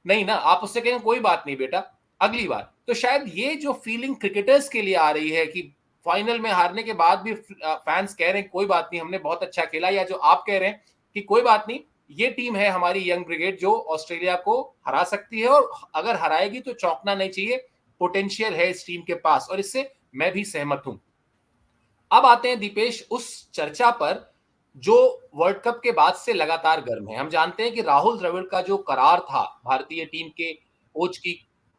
नहीं ना, आप उससे कहेंगे कोई बात नहीं बेटा, अगली बार। तो शायद ये जो फीलिंग क्रिकेटर्स के लिए आ रही है कि फाइनल में हारने के बाद भी फैंस कह रहे हैं कोई बात नहीं, हमने बहुत अच्छा खेला, या जो आप कह रहे हैं कि कोई बात नहीं, ये टीम है हमारी यंग ब्रिगेड जो ऑस्ट्रेलिया को हरा सकती है, और अगर हराएगी तो चौंकना नहीं चाहिए, पोटेंशियल है इस टीम के पास, और इससे मैं भी सहमत हूं। अब आते हैं दीपेश उस चर्चा पर जो वर्ल्ड कप के बाद से लगातार गर्म है। हम जानते हैं कि राहुल द्रविड़ का जो करार था भारतीय टीम के कोच की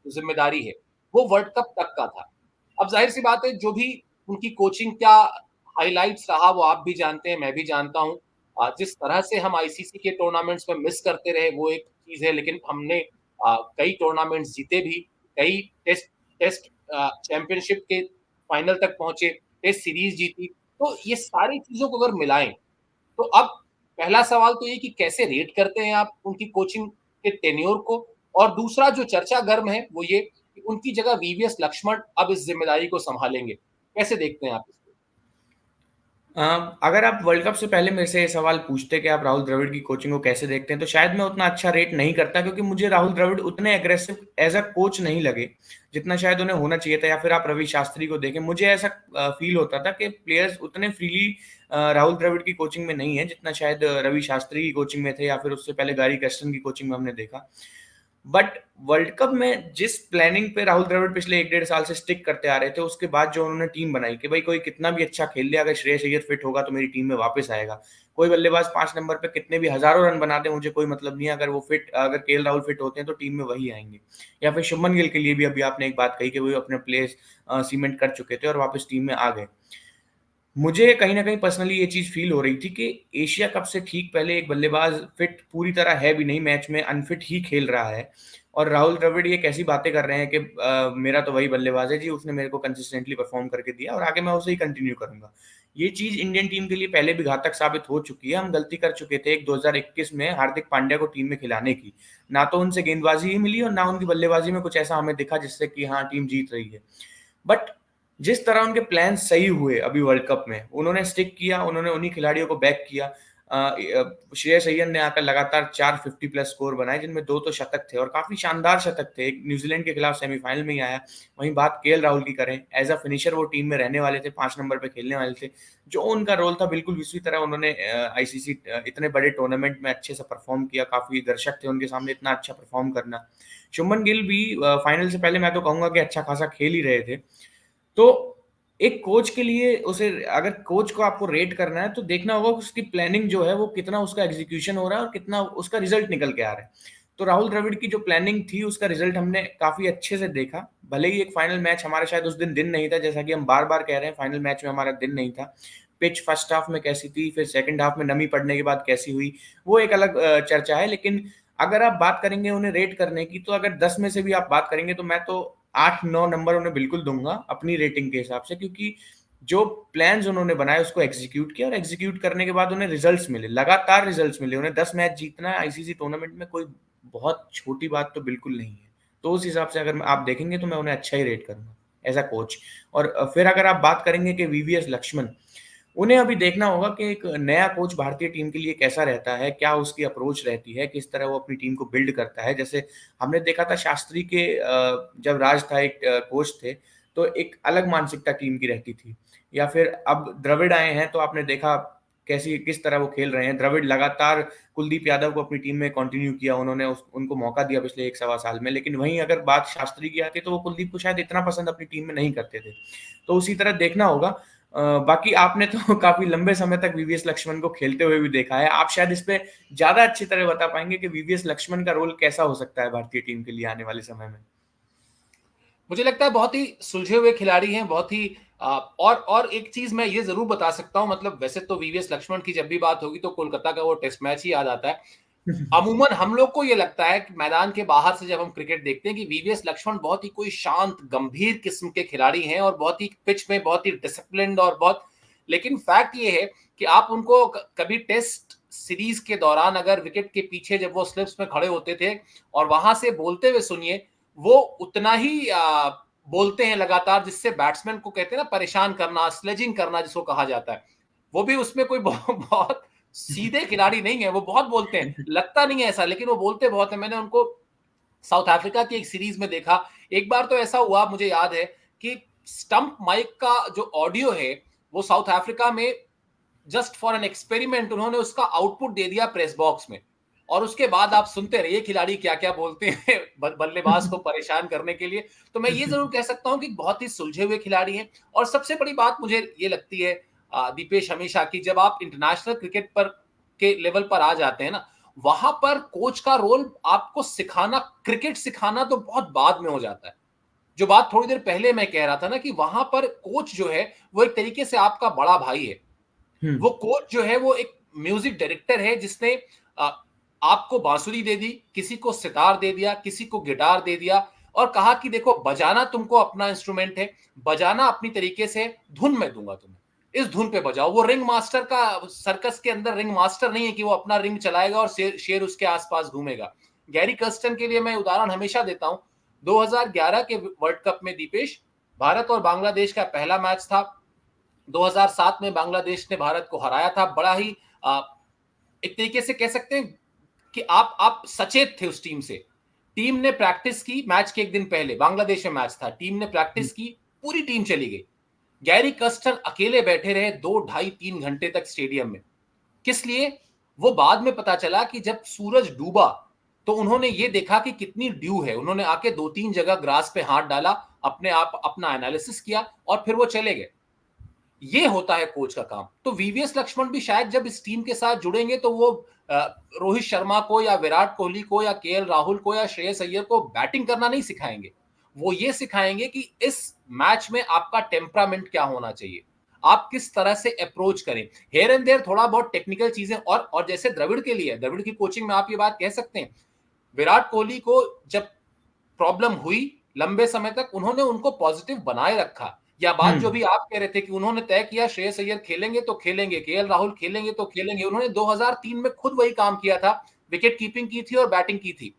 जिम्मेदारी है, वो वर्ल्ड कप तक का था। अब जाहिर सी बात है, जो भी उनकी कोचिंग का हाइलाइट्स रहा वो आप भी जानते हैं, मैं भी जानता हूं। जिस तरह से हम आईसीसी के टूर्नामेंट्स में मिस करते रहे वो एक चीज है, लेकिन हमने कई टूर्नामेंट्स जीते भी, कई टेस्ट टेस्ट चैंपियनशिप के फाइनल तक पहुंचे, टेस्ट सीरीज जीती। तो ये सारी चीजों को अगर मिलाएं, तो अब पहला सवाल तो ये कि कैसे रेट करते हैं आप उनकी कोचिंग के टेन्योर को, और दूसरा जो चर्चा गर्म है वो ये कि उनकी जगह वीवीएस लक्ष्मण अब इस जिम्मेदारी को संभालेंगे। कैसे देखते हैं आप इसको? अगर आप वर्ल्ड कप से पहले मेरे से ये सवाल पूछते कि आप राहुल द्रविड़ की कोचिंग को कैसे देखते हैं, तो शायद मैं उतना अच्छा रेट नहीं करता, क्योंकि मुझे राहुल द्रविड़ उतने एग्रेसिव एज अ कोच नहीं लगे जितना शायद उन्हें होना चाहिए था। या फिर आप रवि शास्त्री को देखें, मुझे ऐसा फील होता था कि प्लेयर्स उतने फ्रीली राहुल द्रविड़ की कोचिंग में नहीं है जितना शायद रवि शास्त्री की कोचिंग में थे, या फिर उससे पहले गारी कर्स्टन की कोचिंग में हमने देखा। बट वर्ल्ड कप में जिस प्लानिंग पे राहुल द्रविड़ पिछले 1-1.5 साल से स्टिक करते आ रहे थे, उसके बाद जो उन्होंने टीम बनाई कि भाई कोई कितना भी अच्छा खेल ले, अगर श्रेयस अय्यर फिट होगा तो मेरी टीम में वापस आएगा। कोई बल्लेबाज 5 नंबर पे कितने भी हजारों रन बना दे, मुझे कोई मतलब नहीं है, अगर वो फिट, अगर केएल राहुल फिट होते हैं तो टीम में वही आएंगे। या फिर शुभमन गिल के लिए भी अभी आपने एक बात कही कि वो अपने प्लेस सीमेंट कर चुके थे और वापस टीम में आ गए। मुझे कहीं न कहीं पर्सनली ये चीज़ फ़ील हो रही थी कि एशिया कप से ठीक पहले एक बल्लेबाज़ फिट पूरी तरह है भी नहीं, मैच में अनफिट ही खेल रहा है, और राहुल द्रविड़ ये कैसी बातें कर रहे हैं कि मेरा तो वही बल्लेबाज़ है जी, उसने मेरे को कंसिस्टेंटली परफ़ॉर्म करके दिया और आगे मैं उसे ही कंटिन्यू करूँगा। ये चीज़ इंडियन टीम के लिए पहले भी घातक साबित हो चुकी है। हम गलती कर चुके थे एक 2021 में हार्दिक पांड्या को टीम में खिलाने की। ना तो उनसे गेंदबाज़ी ही मिली और ना उनकी बल्लेबाज़ी में कुछ ऐसा हमें दिखा जिससे कि हाँ, टीम जीत रही है। बट जिस तरह उनके प्लान सही हुए अभी वर्ल्ड कप में, उन्होंने स्टिक किया, उन्होंने उन्हीं खिलाड़ियों को बैक किया। श्रेयस अय्यर ने आकर लगातार 4 50 प्लस स्कोर बनाए, जिनमें 2 तो शतक थे और काफ़ी शानदार शतक थे। एक न्यूज़ीलैंड के खिलाफ सेमीफाइनल में ही आया। वहीं बात केएल राहुल की करें, एज़ अ फिनिशर वो टीम में रहने वाले थे, 5 नंबर पे खेलने वाले थे। जो उनका रोल था बिल्कुल उसी तरह उन्होंने आईसीसी इतने बड़े टूर्नामेंट में अच्छे से परफ़ॉर्म किया, काफ़ी दर्शक थे उनके सामने इतना अच्छा परफ़ॉर्म करना। शुभमन गिल भी फाइनल से पहले मैं तो कहूँगा कि अच्छा खासा खेल ही रहे थे। तो एक कोच के लिए उसे, अगर कोच को आपको रेट करना है तो देखना होगा कि उसकी प्लानिंग जो है वो कितना उसका एग्जीक्यूशन हो रहा है और कितना उसका रिजल्ट निकल के आ रहा है। तो राहुल द्रविड़ की जो प्लानिंग थी उसका रिजल्ट हमने काफ़ी अच्छे से देखा। भले ही एक फाइनल मैच हमारा शायद उस दिन नहीं था, जैसा कि हम बार-बार कह रहे हैं, फाइनल मैच में हमारा दिन नहीं था। पिच फर्स्ट हाफ में कैसी थी, फिर सेकंड हाफ में नमी पड़ने के बाद कैसी हुई, वो एक अलग चर्चा है। लेकिन अगर आप बात करेंगे उन्हें रेट करने की, तो अगर 10 में से भी आप बात करेंगे तो मैं तो 8-9 नंबर उन्हें बिल्कुल दूँगा अपनी रेटिंग के हिसाब से, क्योंकि जो प्लान्स उन्होंने बनाए उसको एग्ज़ीक्यूट किया और एग्ज़ीक्यूट करने के बाद उन्हें रिज़ल्ट्स मिले, लगातार रिज़ल्ट्स मिले। उन्हें 10 मैच जीतना है आईसीसी टूर्नामेंट में, कोई बहुत छोटी बात तो बिल्कुल नहीं है। तो उस हिसाब से अगर आप देखेंगे तो मैं उन्हें अच्छा ही रेट करूँगा एज़ अ कोच। और फिर अगर आप बात करेंगे कि वीवीएस लक्ष्मण, उन्हें अभी देखना होगा कि एक नया कोच भारतीय टीम के लिए कैसा रहता है, क्या उसकी अप्रोच रहती है, किस तरह वो अपनी टीम को बिल्ड करता है। जैसे हमने देखा था शास्त्री के जब राज था, एक कोच थे, तो एक अलग मानसिकता टीम की रहती थी। या फिर अब द्रविड़ आए हैं तो आपने देखा कैसी किस तरह वो खेल रहे हैं। द्रविड़ लगातार कुलदीप यादव को अपनी टीम में कंटिन्यू किया, उन्होंने उनको मौका दिया पिछले 1 सवा साल में। लेकिन वहीं अगर बात शास्त्री की आती है तो वो कुलदीप को शायद इतना पसंद अपनी टीम में नहीं करते थे। तो उसी तरह देखना होगा। बाकी आपने तो काफ़ी लंबे समय तक वीवीएस लक्ष्मण को खेलते हुए भी देखा है। आप शायद इस पे ज़्यादा अच्छी तरह बता पाएँगे कि वीवीएस लक्ष्मण का रोल कैसा हो सकता है भारतीय टीम के लिए आने वाले समय में? मुझे लगता है बहुत ही सुलझे हुए खिलाड़ी हैं, बहुत ही और एक चीज मैं ये जरूर बता सकता हूं, मतलब वैसे तो वीवीएस लक्ष्मण की जब भी बात होगी तो कोलकाता का वो टेस्ट मैच ही याद आता है। अमूमन हम लोग को ये लगता है कि मैदान के बाहर से जब हम क्रिकेट देखते हैं कि वीवीएस लक्ष्मण बहुत ही कोई शांत गंभीर किस्म के खिलाड़ी हैं और बहुत ही पिच में बहुत ही डिसिप्लिन्ड और बहुत, लेकिन फैक्ट ये है कि आप उनको कभी टेस्ट सीरीज के दौरान अगर विकेट के पीछे जब वो स्लिप्स में खड़े होते थे और वहां से बोलते हुए सुनिए, वो उतना ही बोलते हैं लगातार, जिससे बैट्समैन को कहते हैं ना परेशान करना, स्लेजिंग करना जिसको कहा जाता है। वो भी उसमें कोई बहुत सीधे खिलाड़ी नहीं है, वो बहुत बोलते हैं, लगता नहीं है ऐसा, लेकिन वो बोलते बहुत है। मैंने उनको साउथ अफ्रीका की एक सीरीज में देखा। एक बार तो ऐसा हुआ, मुझे याद है कि स्टंप माइक का जो ऑडियो है वो साउथ अफ्रीका में जस्ट फॉर एन एक्सपेरिमेंट उन्होंने उसका आउटपुट दे दिया प्रेस बॉक्स में, और उसके बाद आप सुनते रहिए खिलाड़ी क्या क्या बोलते हैं बल्लेबाज को परेशान करने के लिए। तो मैं ये जरूर कह सकता हूं कि बहुत ही सुलझे हुए खिलाड़ी हैं। और सबसे बड़ी बात मुझे ये लगती है दीपेश, हमेशा की, जब आप इंटरनेशनल क्रिकेट पर के लेवल पर आ जाते हैं ना, वहां पर कोच का रोल आपको सिखाना, क्रिकेट सिखाना तो बहुत बाद में हो जाता है। जो बात थोड़ी देर पहले मैं कह रहा था ना कि वहां पर कोच जो है वो एक तरीके से आपका बड़ा भाई है। वो कोच जो है वो एक म्यूजिक डायरेक्टर है जिसने आ, आपको बांसुरी दे दी, किसी को सितार दे दिया, किसी को गिटार दे दिया, और कहा कि देखो बजाना तुमको अपना इंस्ट्रूमेंट है, बजाना अपनी तरीके से, धुन मैं दूंगा तुम्हें, इस धुन पे बजाओ। वो रिंग मास्टर का, सर्कस के अंदर रिंग मास्टर नहीं है कि वो अपना रिंग चलाएगा और शेर उसके आसपास घूमेगा। गैरी कर्स्टन के लिए मैं उदाहरण हमेशा देता हूं। 2011 के वर्ल्ड कप में दीपेश, भारत और बांग्लादेश का पहला मैच था। 2007 में बांग्लादेश ने भारत को हराया था। बड़ा ही एक तरीके से कह सकते हैं कि आप सचेत थे उस टीम से। टीम ने प्रैक्टिस की, मैच के एक दिन पहले बांग्लादेश में मैच था, टीम ने प्रैक्टिस की, पूरी टीम चली गई। गैरी कर्स्टन अकेले बैठे रहे 2 ढाई 3 घंटे तक स्टेडियम में। किस लिए? वो बाद में पता चला कि जब सूरज डूबा तो उन्होंने ये देखा कि कितनी ड्यू है। उन्होंने आके 2-3 जगह ग्रास पे हाथ डाला, अपने आप अपना एनालिसिस किया और फिर वो चले गए। ये होता है कोच का काम। तो वीवीएस लक्ष्मण भी शायद जब इस टीम के साथ जुड़ेंगे तो वो रोहित शर्मा को या विराट कोहली को या केएल राहुल को या श्रेयस अय्यर को बैटिंग करना नहीं सिखाएंगे। वो ये सिखाएंगे कि इस मैच में आपका टेम्परामेंट क्या होना चाहिए, आप किस तरह से अप्रोच करें। हेयर एंड देयर थोड़ा बहुत टेक्निकल चीजें, और जैसे द्रविड़ के लिए, द्रविड़ की कोचिंग में आप ये बात कह सकते हैं, विराट कोहली को जब प्रॉब्लम हुई लंबे समय तक, उन्होंने उनको पॉजिटिव बनाए रखा। या बात जो भी आप कह रहे थे कि उन्होंने तय किया श्रेयस अय्यर खेलेंगे तो खेलेंगे, केएल राहुल खेलेंगे तो खेलेंगे, उन्होंने 2003 में खुद वही काम किया था। विकेट कीपिंग की थी और बैटिंग की थी।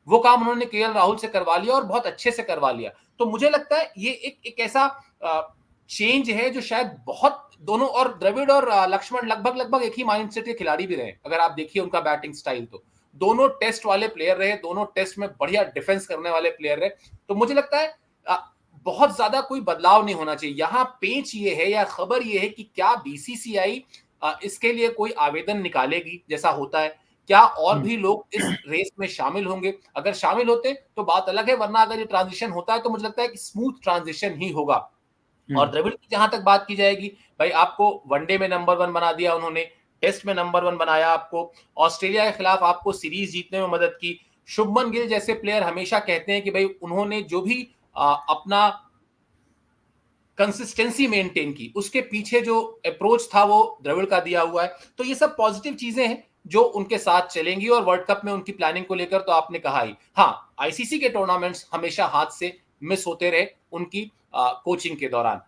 वो काम उन्होंने केएल राहुल से करवा लिया और बहुत अच्छे से करवा लिया। तो मुझे लगता है ये एक ऐसा चेंज है जो शायद बहुत, दोनों, और द्रविड़ और लक्ष्मण लगभग लगभग एक ही माइंडसेट के खिलाड़ी भी रहे। अगर आप देखिए उनका बैटिंग स्टाइल, तो दोनों टेस्ट वाले प्लेयर रहे, दोनों टेस्ट में बढ़िया डिफेंस करने वाले प्लेयर रहे। तो मुझे लगता है बहुत ज्यादा कोई बदलाव नहीं होना चाहिए। यहां पेंच ये है या खबर ये है कि क्या बीसीसीआई इसके लिए कोई आवेदन निकालेगी जैसा होता है, क्या और भी लोग इस रेस में शामिल होंगे? अगर शामिल होते तो बात अलग है, वरना अगर ये ट्रांजिशन होता है तो मुझे लगता है कि स्मूथ ट्रांजिशन ही होगा। और द्रविड़ की जहां तक बात की जाएगी, भाई आपको वनडे में नंबर 1 बना दिया उन्होंने, टेस्ट में नंबर 1 बनाया आपको, ऑस्ट्रेलिया के खिलाफ आपको सीरीज जीतने में मदद की। शुभमन गिल जैसे प्लेयर हमेशा कहते हैं कि भाई उन्होंने जो भी अपना कंसिस्टेंसी मेंटेन की, उसके पीछे जो अप्रोच था वो द्रविड़ का दिया हुआ है। तो ये सब पॉजिटिव चीजें हैं जो उनके साथ चलेंगी। और वर्ल्ड कप में उनकी प्लानिंग को लेकर तो आपने कहा ही, हाँ, आईसीसी के टूर्नामेंट्स हमेशा हाथ से मिस होते रहे उनकी कोचिंग के दौरान।